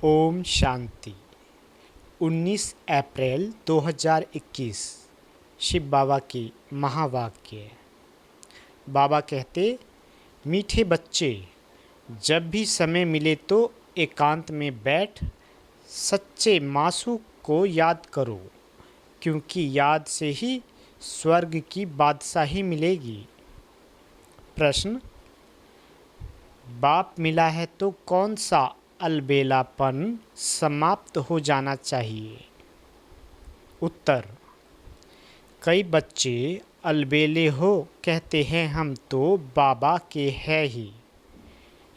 ओम शांति। 19 अप्रैल 2021 शिव बाबा की महावाक्य। बाबा कहते, मीठे बच्चे, जब भी समय मिले तो एकांत में बैठ सच्चे मासूक को याद करो, क्योंकि याद से ही स्वर्ग की बादशाही मिलेगी। प्रश्न, बाप मिला है तो कौन सा अलबेलापन समाप्त हो जाना चाहिए? उत्तर, कई बच्चे अलबेले हो कहते हैं हम तो बाबा के हैं ही,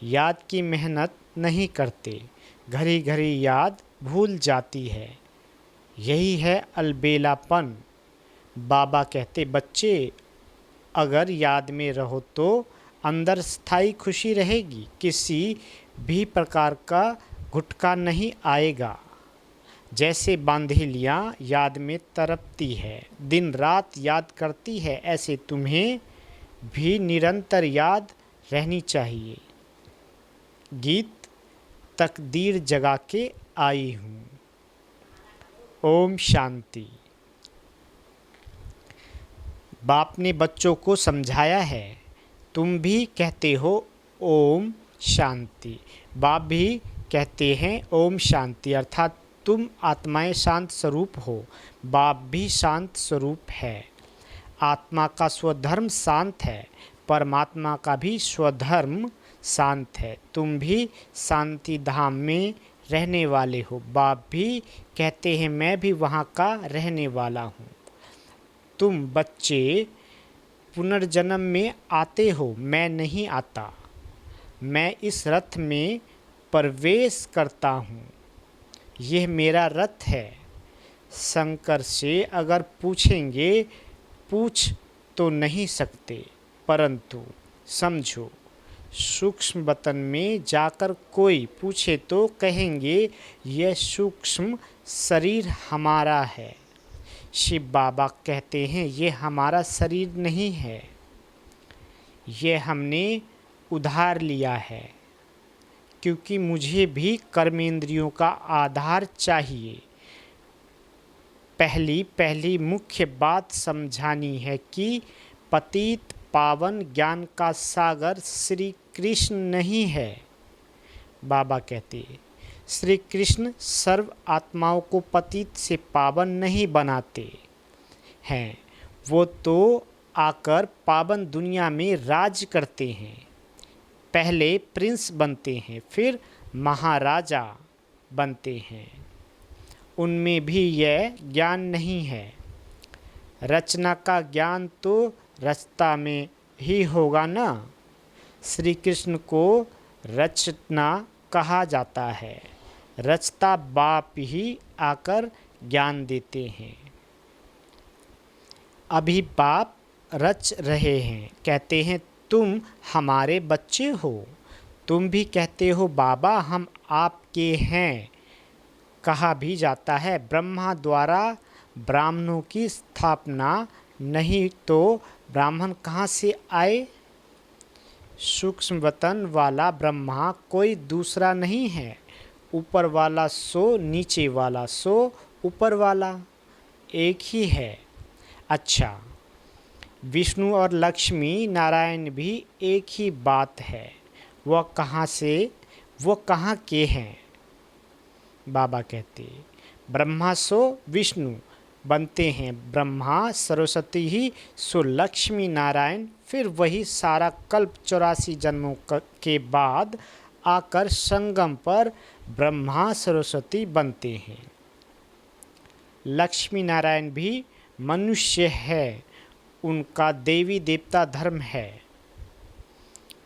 याद की मेहनत नहीं करते, घड़ी घड़ी याद भूल जाती है, यही है अलबेलापन। बाबा कहते, बच्चे अगर याद में रहो तो अंदर स्थायी खुशी रहेगी, किसी भी प्रकार का घुटका नहीं आएगा। जैसे बांधेलियाँ याद में तड़पती है, दिन रात याद करती है, ऐसे तुम्हें भी निरंतर याद रहनी चाहिए। गीत तकदीर जगा के आई हूँ। ओम शांति। बाप ने बच्चों को समझाया है, तुम भी कहते हो ओम शांति, बाप भी कहते हैं ओम शांति, अर्थात तुम आत्माएं शांत स्वरूप हो, बाप भी शांत स्वरूप है। आत्मा का स्वधर्म शांत है, परमात्मा का भी स्वधर्म शांत है। तुम भी शांति धाम में रहने वाले हो, बाप भी कहते हैं मैं भी वहाँ का रहने वाला हूँ। तुम बच्चे पुनर्जन्म में आते हो, मैं नहीं आता, मैं इस रथ में प्रवेश करता हूँ, यह मेरा रथ है। शंकर से अगर पूछेंगे, पूछ तो नहीं सकते, परंतु समझो, सूक्ष्म वतन में जाकर कोई पूछे तो कहेंगे यह सूक्ष्म शरीर हमारा है। शिव बाबा कहते हैं ये हमारा शरीर नहीं है, यह हमने उधार लिया है, क्योंकि मुझे भी कर्मेंद्रियों का आधार चाहिए। पहली मुख्य बात समझानी है कि पतित पावन ज्ञान का सागर श्री कृष्ण नहीं है। बाबा कहते, श्री कृष्ण सर्व आत्माओं को पतित से पावन नहीं बनाते हैं, वो तो आकर पावन दुनिया में राज करते हैं। पहले प्रिंस बनते हैं, फिर महाराजा बनते हैं। उनमें भी यह ज्ञान नहीं है। रचना का ज्ञान तो रचता में ही होगा ना। श्री कृष्ण को रचना कहा जाता है, रचता बाप ही आकर ज्ञान देते हैं। अभी बाप रच रहे हैं, कहते हैं तुम हमारे बच्चे हो। तुम भी कहते हो बाबा हम आपके हैं। कहा भी जाता है ब्रह्मा द्वारा ब्राह्मणों की स्थापना, नहीं तो ब्राह्मण कहाँ से आए? सूक्ष्म वतन वाला ब्रह्मा कोई दूसरा नहीं है। ऊपर वाला सो नीचे वाला सो ऊपर वाला, एक ही है। अच्छा, विष्णु और लक्ष्मी नारायण भी एक ही बात है। वह कहाँ के हैं? बाबा कहते, ब्रह्मा सो विष्णु बनते हैं, ब्रह्मा सरस्वती ही सो लक्ष्मी नारायण, फिर वही सारा कल्प 84 जन्मों के बाद आकर संगम पर ब्रह्मा सरस्वती बनते हैं। लक्ष्मी नारायण भी मनुष्य है, उनका देवी देवता धर्म है।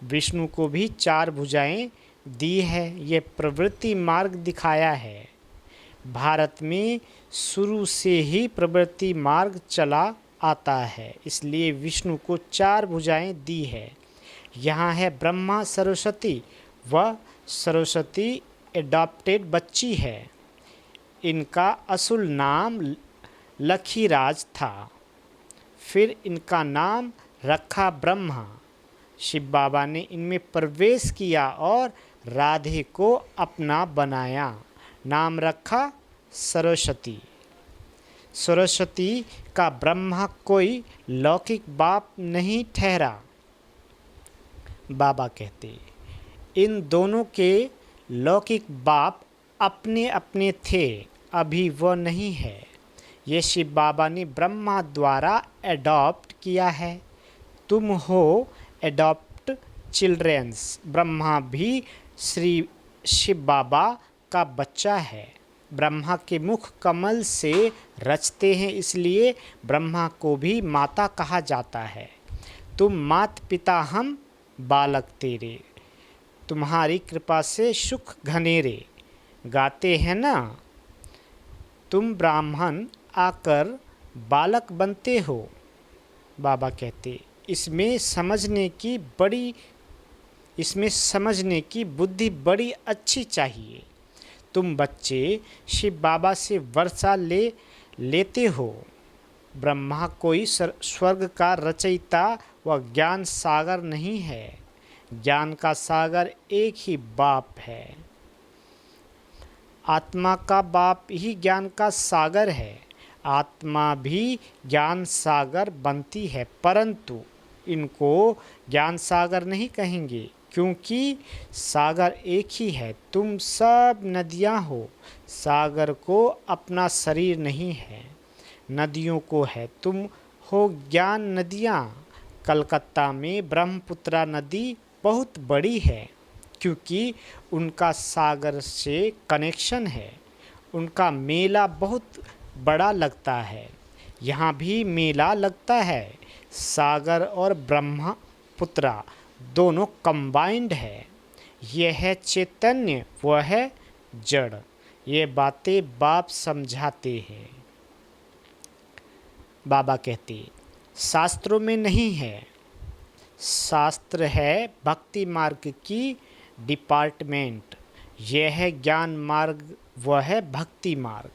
विष्णु को भी 4 भुजाएं दी है, ये प्रवृत्ति मार्ग दिखाया है। भारत में शुरू से ही प्रवृत्ति मार्ग चला आता है, इसलिए विष्णु को 4 भुजाएं दी है। यहाँ है ब्रह्मा सरस्वती, वह सरस्वती एडॉप्टेड बच्ची है। इनका असुल नाम लखीराज था, फिर इनका नाम रखा ब्रह्मा। शिव बाबा ने इनमें प्रवेश किया और राधे को अपना बनाया। नाम रखा सरस्वती। सरस्वती का ब्रह्मा कोई लौकिक बाप नहीं ठहरा। बाबा कहते इन दोनों के लौकिक बाप अपने अपने थे, अभी वो नहीं है। ये शिव बाबा ने ब्रह्मा द्वारा एडॉप्ट किया है। तुम हो एडॉप्ट चिल्ड्रेंस। ब्रह्मा भी श्री शिव बाबा का बच्चा है। ब्रह्मा के मुख कमल से रचते हैं, इसलिए ब्रह्मा को भी माता कहा जाता है। तुम मात पिता हम बालक तेरे, तुम्हारी कृपा से सुख घनेरे। गाते हैं ना, तुम ब्राह्मण आकर बालक बनते हो। बाबा कहते इसमें समझने की बुद्धि बड़ी अच्छी चाहिए। तुम बच्चे शिव बाबा से वर्षा लेते हो। ब्रह्मा कोई स्वर्ग का रचयिता व ज्ञान सागर नहीं है। ज्ञान का सागर एक ही बाप है। आत्मा का बाप ही ज्ञान का सागर है। आत्मा भी ज्ञान सागर बनती है, परंतु इनको ज्ञान सागर नहीं कहेंगे, क्योंकि सागर एक ही है। तुम सब नदियाँ हो। सागर को अपना शरीर नहीं है, नदियों को है। तुम हो ज्ञान नदियाँ। कलकत्ता में ब्रह्मपुत्रा नदी बहुत बड़ी है, क्योंकि उनका सागर से कनेक्शन है। उनका मेला बहुत बड़ा लगता है। यहाँ भी मेला लगता है। सागर और ब्रह्मपुत्रा दोनों कंबाइंड है। यह है चैतन्य, वह है जड़। ये बातें बाप समझाते हैं। बाबा कहते शास्त्रों में नहीं है। शास्त्र है भक्ति मार्ग की डिपार्टमेंट। यह है ज्ञान मार्ग, वह है भक्ति मार्ग।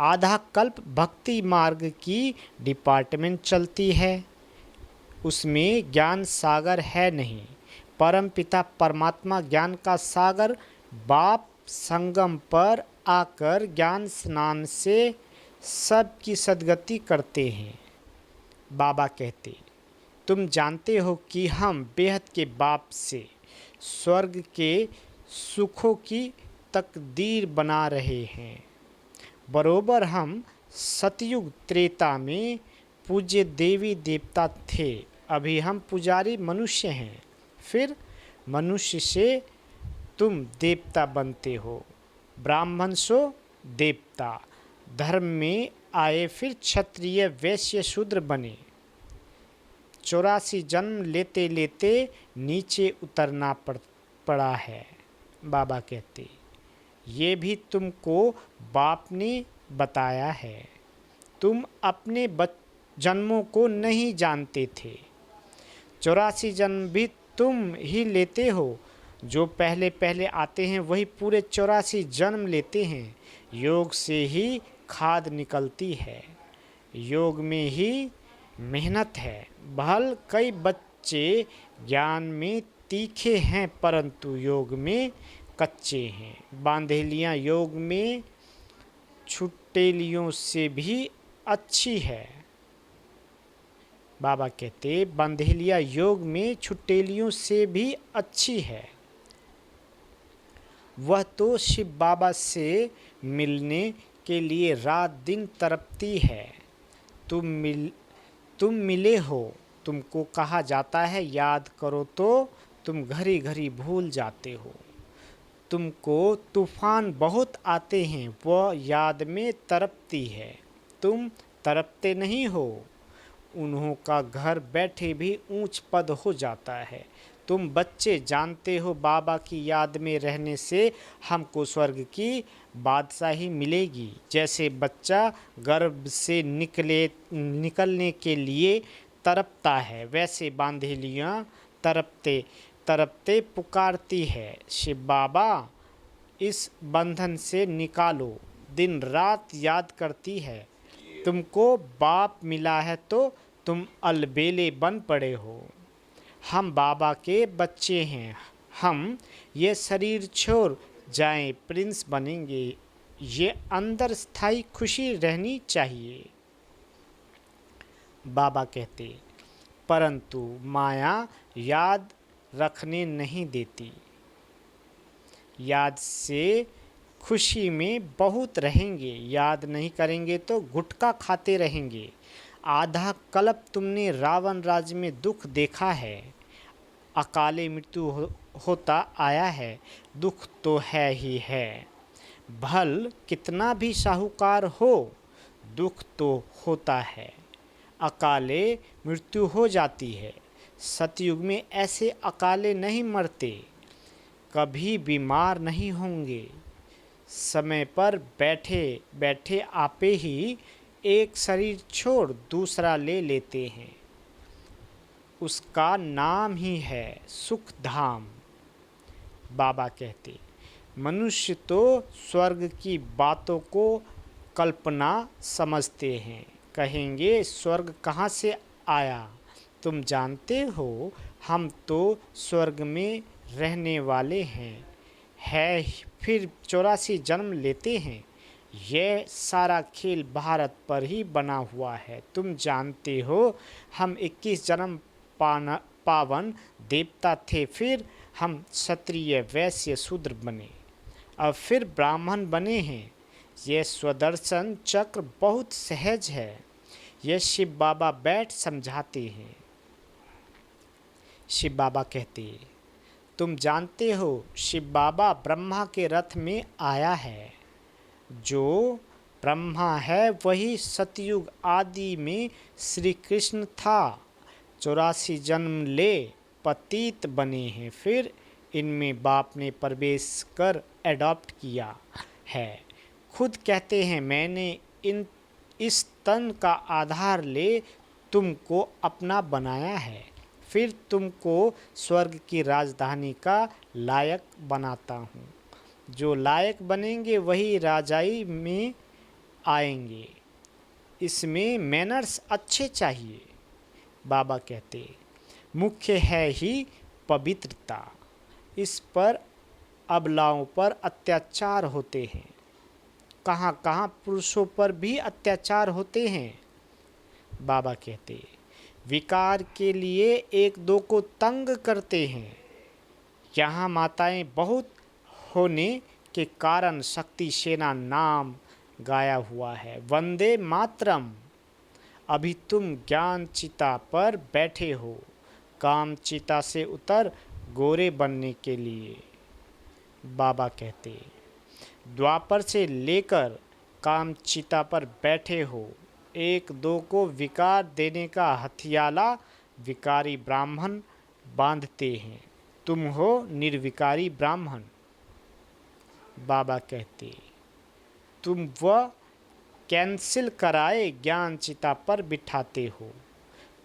आधा कल्प भक्ति मार्ग की डिपार्टमेंट चलती है। उसमें ज्ञान सागर है नहीं। परम पिता परमात्मा ज्ञान का सागर बाप संगम पर आकर ज्ञान स्नान से सबकी सद्गति करते हैं। बाबा कहते तुम जानते हो कि हम बेहद के बाप से स्वर्ग के सुखों की तकदीर बना रहे हैं। बरोबर हम सतयुग त्रेता में पूज्य देवी देवता थे, अभी हम पुजारी मनुष्य हैं। फिर मनुष्य से तुम देवता बनते हो। ब्राह्मण सो देवता धर्म में आए, फिर क्षत्रिय वैश्य शूद्र बने। 84 जन्म लेते लेते नीचे उतरना पड़ा है। बाबा कहते ये भी तुमको बाप ने बताया है। तुम अपने जन्मों को नहीं जानते थे। 84 जन्म भी तुम ही लेते हो। जो पहले पहले आते हैं वही पूरे 84 जन्म लेते हैं। योग से ही खाद निकलती है, योग में ही मेहनत है। भल कई बच्चे ज्ञान में तीखे हैं, परंतु योग में कच्चे हैं। बांधेलियाँ योग में छुट्टेलियों से भी अच्छी है। बाबा कहते बांधेलियाँ योग में छुट्टेलियों से भी अच्छी है। वह तो शिव बाबा से मिलने के लिए रात दिन तड़पती है। तुम मिले हो। तुमको कहा जाता है याद करो, तो तुम घड़ी घड़ी भूल जाते हो। तुमको तूफान बहुत आते हैं, वह याद में तड़पती है। तुम तड़पते नहीं हो। उन्हों का घर बैठे भी ऊंच पद हो जाता है। तुम बच्चे जानते हो बाबा की याद में रहने से हमको स्वर्ग की बादशाही मिलेगी। जैसे बच्चा गर्भ से निकलने के लिए तड़पता है, वैसे बांधेलियाँ तड़पते तड़पते पुकारती है, शिव बाबा इस बंधन से निकालो। दिन रात याद करती है। तुमको बाप मिला है तो तुम अलबेले बन पड़े हो। हम बाबा के बच्चे हैं। हम ये शरीर छोड़ जाएं, प्रिंस बनेंगे। ये अंदर स्थायी खुशी रहनी चाहिए। बाबा कहते, परंतु माया याद रखने नहीं देती। याद से खुशी में बहुत रहेंगे, याद नहीं करेंगे तो गुटखा खाते रहेंगे। आधा कल्प तुमने रावण राज्य में दुख देखा है, अकाले मृत्यु होता आया है, दुख तो है ही है। भल कितना भी साहूकार हो, दुख तो होता है, अकाले मृत्यु हो जाती है। सतयुग में ऐसे अकाले नहीं मरते, कभी बीमार नहीं होंगे। समय पर बैठे बैठे आपे ही एक शरीर छोड़ दूसरा ले लेते हैं, उसका नाम ही है सुख धाम। बाबा कहते, मनुष्य तो स्वर्ग की बातों को कल्पना समझते हैं। कहेंगे स्वर्ग कहाँ से आया, तुम जानते हो हम तो स्वर्ग में रहने वाले हैं, है फिर 84 जन्म लेते हैं। यह सारा खेल भारत पर ही बना हुआ है। तुम जानते हो हम 21 जन्म पावन देवता थे, फिर हम क्षत्रिय वैश्य शूद्र बने, अब फिर ब्राह्मण बने हैं। यह स्वदर्शन चक्र बहुत सहज है, यह शिव बाबा बैठ समझाते हैं। शिव बाबा कहते, तुम जानते हो शिव बाबा ब्रह्मा के रथ में आया है। जो ब्रह्मा है वही सतयुग आदि में श्री कृष्ण था। 84 जन्म ले पतित बने हैं, फिर इनमें बाप ने प्रवेश कर एडॉप्ट किया है। खुद कहते हैं मैंने इस तन का आधार ले तुमको अपना बनाया है, फिर तुमको स्वर्ग की राजधानी का लायक बनाता हूँ। जो लायक बनेंगे वही राजाई में आएंगे, इसमें मैनर्स अच्छे चाहिए। बाबा कहते, मुख्य है ही पवित्रता, इस पर अबलाओं पर अत्याचार होते हैं। कहाँ कहाँ पुरुषों पर भी अत्याचार होते हैं। बाबा कहते, विकार के लिए एक दो को तंग करते हैं। यहाँ माताएं बहुत होने के कारण शक्ति सेना नाम गाया हुआ है। वंदे मातरम। अभी तुम ज्ञान चिता पर बैठे हो, काम चिता से उतर गोरे बनने के लिए। बाबा कहते, द्वापर से लेकर काम चिता पर बैठे हो, एक दो को विकार देने का हथियाला विकारी ब्राह्मण बांधते हैं। तुम हो निर्विकारी ब्राह्मण। बाबा कहते, तुम वह कैंसिल कराए ज्ञान चिता पर बिठाते हो।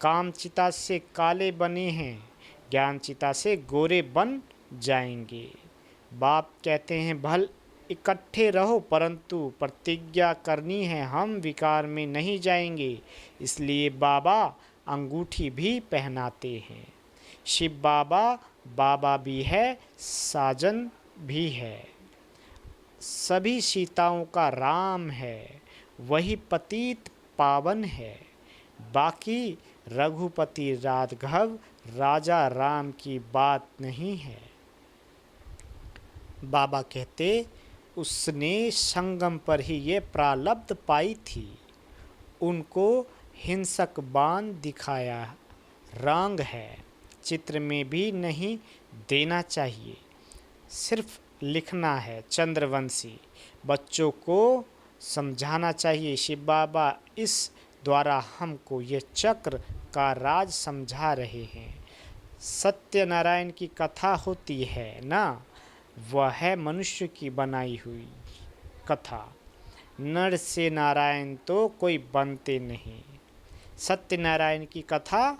काम चिता से काले बने हैं, ज्ञान चिता से गोरे बन जाएंगे। बाप कहते हैं भल इकट्ठे रहो, परंतु प्रतिज्ञा करनी है हम विकार में नहीं जाएंगे। इसलिए बाबा अंगूठी भी पहनाते हैं। शिव बाबा बाबा भी है, साजन भी है, सभी सीताओं का राम है, वही पतित पावन है। बाकी रघुपति राघव राजा राम की बात नहीं है। बाबा कहते, उसने संगम पर ही ये प्रालब्ध पाई थी। उनको हिंसक बाण दिखाया, रंग है, चित्र में भी नहीं देना चाहिए, सिर्फ लिखना है। चंद्रवंशी बच्चों को समझाना चाहिए। शिव बाबा इस द्वारा हमको ये चक्र का राज समझा रहे हैं। सत्यनारायण की कथा होती है ना, वह है मनुष्य की बनाई हुई कथा। नर से नारायण तो कोई बनते नहीं। सत्यनारायण की कथा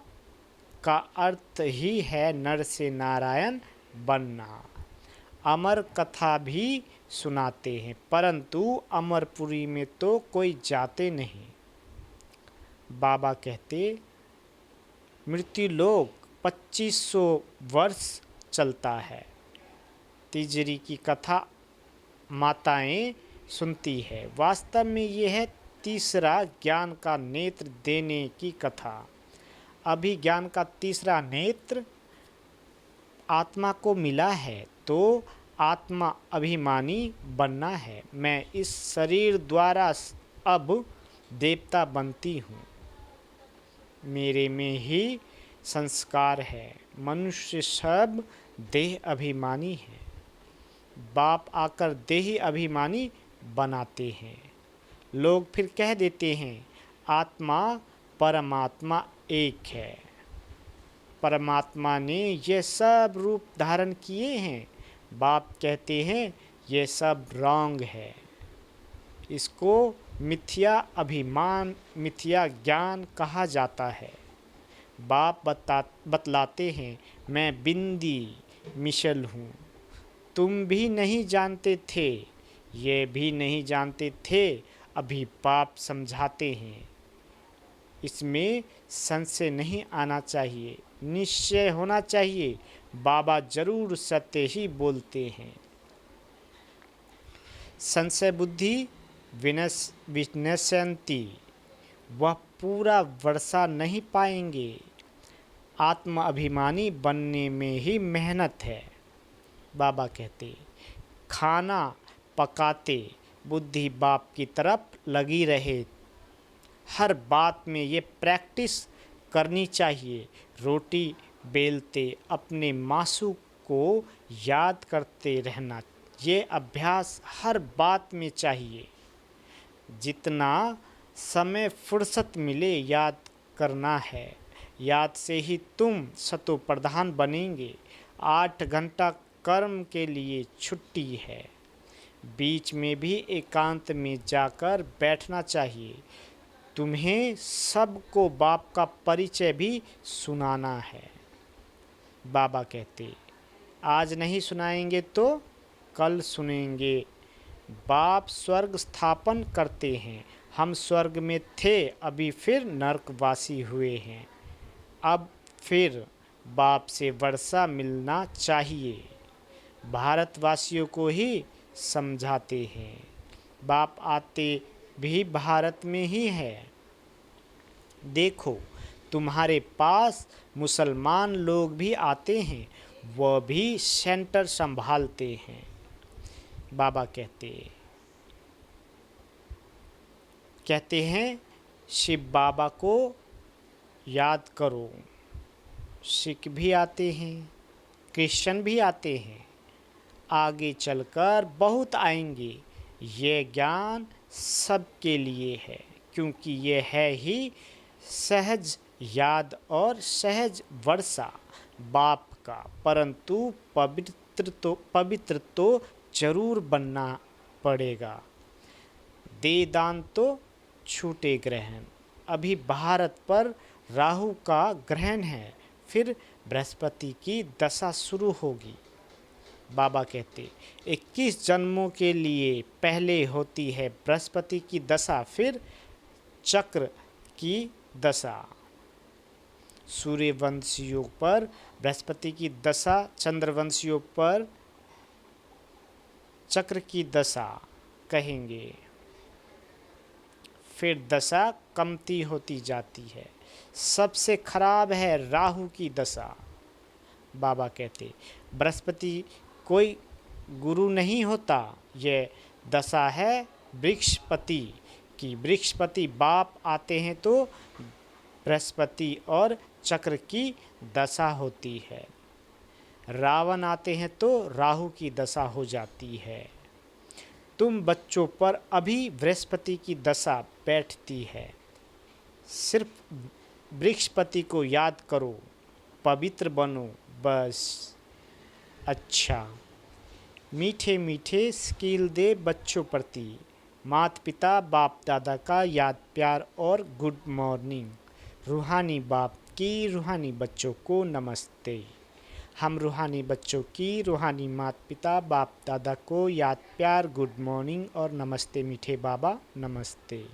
का अर्थ ही है नर से नारायण बनना। अमर कथा भी सुनाते हैं, परंतु अमरपुरी में तो कोई जाते नहीं। बाबा कहते, मृत्युलोक 2500 वर्ष चलता है। तिजरी की कथा माताएं सुनती है। वास्तव में यह है तीसरा ज्ञान का नेत्र देने की कथा। अभी ज्ञान का तीसरा नेत्र आत्मा को मिला है तो आत्मा अभिमानी बनना है। मैं इस शरीर द्वारा अब देवता बनती हूँ। मेरे में ही संस्कार है। मनुष्य सब देह अभिमानी है। बाप आकर देही अभिमानी बनाते हैं। लोग फिर कह देते हैं आत्मा परमात्मा एक है। परमात्मा ने ये सब रूप धारण किए हैं। बाप कहते हैं ये सब रॉन्ग है। इसको मिथ्या अभिमान, मिथ्या ज्ञान कहा जाता है। बाप बतलाते हैं मैं बिंदी मिशल हूँ। तुम भी नहीं जानते थे, ये भी नहीं जानते थे, अभी बाप समझाते हैं। इसमें संशय नहीं आना चाहिए, निश्चय होना चाहिए। बाबा जरूर सत्य ही बोलते हैं। संशय बुद्धि विनश्यन्ति, वह पूरा वर्षा नहीं पाएंगे। आत्म अभिमानी बनने में ही मेहनत है। बाबा कहते खाना पकाते बुद्धि बाप की तरफ लगी रहे। हर बात में ये प्रैक्टिस करनी चाहिए। रोटी बेलते अपने मासू को याद करते रहना, ये अभ्यास हर बात में चाहिए। जितना समय फुर्सत मिले याद करना है। याद से ही तुम सतो प्रधान बनेंगे। 8 घंटा कर्म के लिए छुट्टी है। बीच में भी एकांत में जाकर बैठना चाहिए। तुम्हें सबको बाप का परिचय भी सुनाना है। बाबा कहते आज नहीं सुनाएंगे तो कल सुनेंगे। बाप स्वर्ग स्थापन करते हैं। हम स्वर्ग में थे, अभी फिर नरकवासी हुए हैं। अब फिर बाप से वर्षा मिलना चाहिए। भारतवासियों को ही समझाते हैं। बाप आते भी भारत में ही है। देखो तुम्हारे पास मुसलमान लोग भी आते हैं, वह भी सेंटर संभालते हैं। बाबा कहते हैं शिव बाबा को याद करो। सिख भी आते हैं, क्रिश्चियन भी आते हैं, आगे चलकर बहुत आएंगे। ये ज्ञान सबके लिए है, क्योंकि ये है ही सहज याद और सहज वर्षा बाप का। परंतु पवित्र तो जरूर बनना पड़ेगा। दे दान तो छूटे ग्रहण। अभी भारत पर राहु का ग्रहण है, फिर बृहस्पति की दशा शुरू होगी। बाबा कहते 21 जन्मों के लिए पहले होती है बृहस्पति की दशा, फिर चक्र की दशा। सूर्यवंशियों पर बृहस्पति की दशा, चंद्रवंशियों पर चक्र की दशा कहेंगे। फिर दशा कमती होती जाती है। सबसे खराब है राहु की दशा। बाबा कहते बृहस्पति कोई गुरु नहीं होता, यह दशा है बृहस्पति की। बृहस्पति बाप आते हैं तो बृहस्पति और चक्र की दशा होती है। रावण आते हैं तो राहु की दशा हो जाती है। तुम बच्चों पर अभी बृहस्पति की दशा बैठती है। सिर्फ बृहस्पति को याद करो, पवित्र बनो, बस। अच्छा, मीठे मीठे स्किल दे बच्चों प्रति। माता पिता बाप दादा का याद प्यार और गुड मॉर्निंग। रूहानी बाप की रूहानी बच्चों को नमस्ते। हम रूहानी बच्चों की रूहानी माता पिता बाप दादा को याद प्यार गुड मॉर्निंग और नमस्ते मीठे बाबा नमस्ते।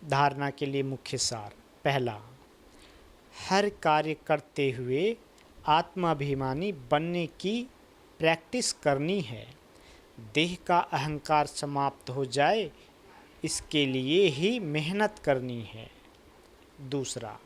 धारणा के लिए मुख्य सार। पहला, हर कार्य करते हुए आत्माभिमानी बनने की प्रैक्टिस करनी है। देह का अहंकार समाप्त हो जाए, इसके लिए ही मेहनत करनी है। दूसरा,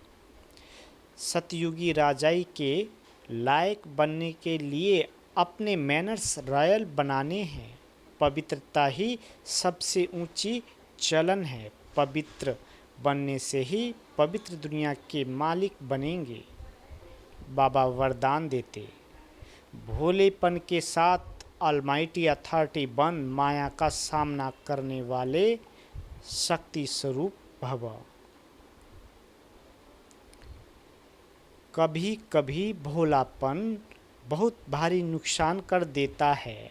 सतयुगी राजाई के लायक बनने के लिए अपने मैनर्स रॉयल बनाने हैं। पवित्रता ही सबसे ऊंची चलन है। पवित्र बनने से ही पवित्र दुनिया के मालिक बनेंगे। बाबा वरदान देते, भोलेपन के साथ ऑलमाइटी अथॉरिटी बन माया का सामना करने वाले शक्ति स्वरूप भव। कभी कभी भोलापन बहुत भारी नुकसान कर देता है।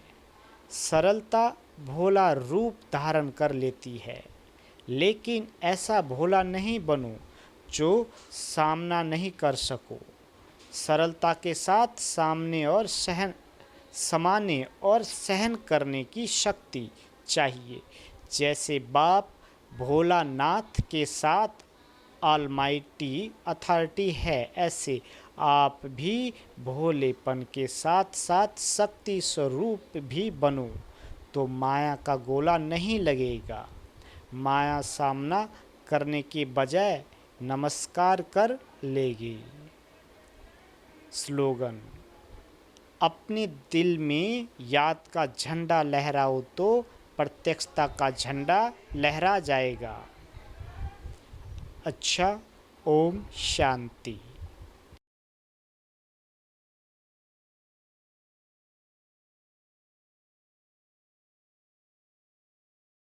सरलता भोला रूप धारण कर लेती है, लेकिन ऐसा भोला नहीं बनो जो सामना नहीं कर सको। सरलता के साथ सामने और सहन करने की शक्ति चाहिए। जैसे बाप भोलानाथ के साथ ऑलमाइटी अथॉरिटी है, ऐसे आप भी भोलेपन के साथ साथ शक्ति स्वरूप भी बनो, तो माया का गोला नहीं लगेगा। माया सामना करने के बजाय नमस्कार कर लेगी। स्लोगन, अपने दिल में याद का झंडा लहराओ तो प्रत्यक्षता का झंडा लहरा जाएगा। अच्छा, ओम शांति।